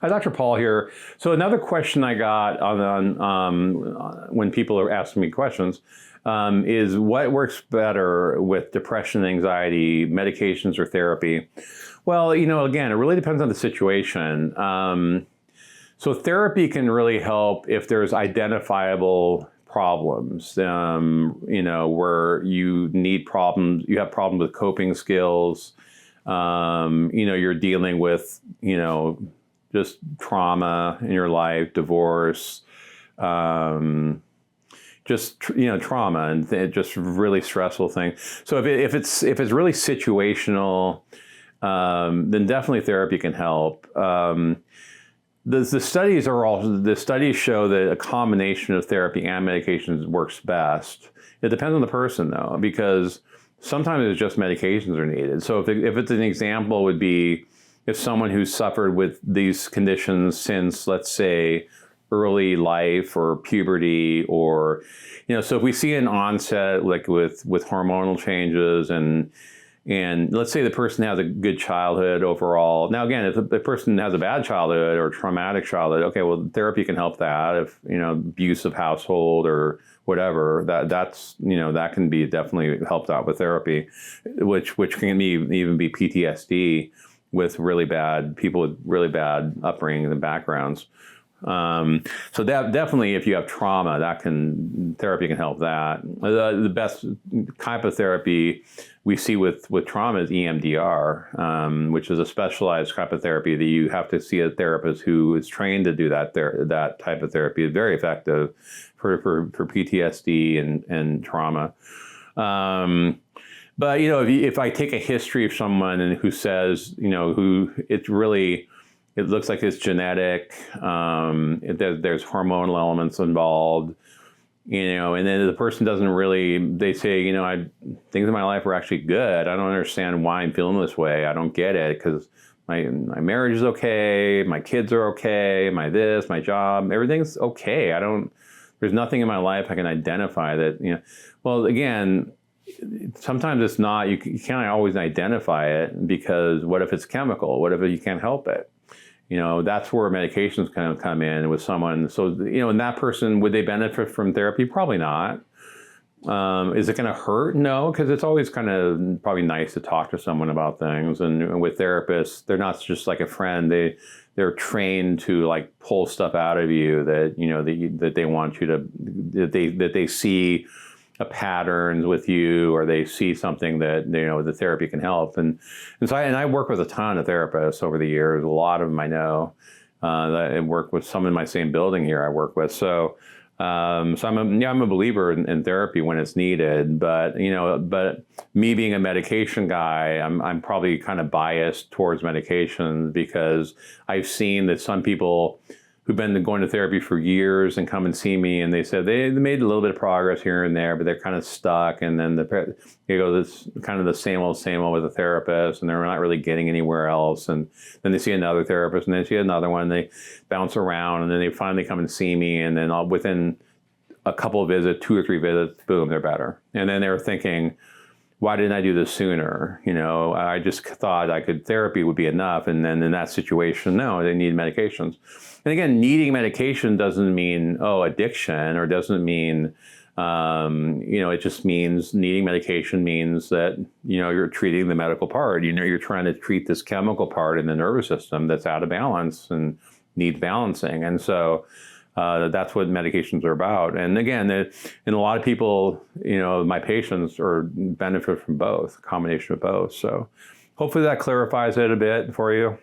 Hi, Dr. Paul here. So another question I got when people are asking me questions is what works better with depression, anxiety, medications, or therapy? Well, again, it really depends on the situation. So therapy can really help if there's identifiable problems, where you have problems with coping skills, you're dealing with, just trauma in your life, divorce, trauma and just really stressful things. So if it's really situational, then definitely therapy can help. The studies show that a combination of therapy and medications works best. It depends on the person though, because sometimes it's just medications are needed. So if it's an example would be if someone who's suffered with these conditions since, let's say, early life or puberty, or, so if we see an onset like with hormonal changes and let's say the person has a good childhood overall. Now, again, if the person has a bad childhood or traumatic childhood, okay, well, therapy can help that. If, abusive household or whatever, that can be definitely helped out with therapy, which can even be PTSD with people with really bad upbringing and backgrounds. So that definitely, if you have trauma, therapy can help that. The best type of therapy we see with trauma is EMDR, which is a specialized type of therapy that you have to see a therapist who is trained to do that type of therapy. It's very effective for PTSD and trauma. But if I take a history of someone and who says, who it looks like it's genetic, there's hormonal elements involved, and then the person they say, things in my life were actually good. I don't understand why I'm feeling this way. I don't get it because my marriage is okay, my kids are okay, my job, everything's okay. There's nothing in my life I can identify that, well, again, sometimes it's not, you can't always identify it because what if it's chemical? What if you can't help it? That's where medications kind of come in with someone. So, and that person, would they benefit from therapy? Probably not. Is it going to hurt? No, because it's always kind of probably nice to talk to someone about things. And with therapists, they're not just like a friend. They're trained to like pull stuff out of you that, that they want you to, that they see a patterns with you, or they see something that, the therapy can help. And so I work with a ton of therapists over the years. A lot of them I know. I work with some in my same building here I work with. So I'm a believer in therapy when it's needed, but me being a medication guy, I'm probably kind of biased towards medication because I've seen that some people who've been going to therapy for years and come and see me, and they said they made a little bit of progress here and there, but they're kind of stuck. And then this kind of the same old with the therapist, and they're not really getting anywhere else. And then they see another therapist, and they see another one. They bounce around, and then they finally come and see me, and then within a couple of visits, 2 or 3 visits, boom, they're better. And then they were thinking, why didn't I do this sooner? I just thought therapy would be enough. And then in that situation, no, they need medications. And again, needing medication doesn't mean, addiction, or doesn't mean, it just means needing medication means that, you're treating the medical part. You're trying to treat this chemical part in the nervous system that's out of balance and needs balancing. And so that's what medications are about. And again, and a lot of people, my patients benefit from both, a combination of both. So hopefully that clarifies it a bit for you.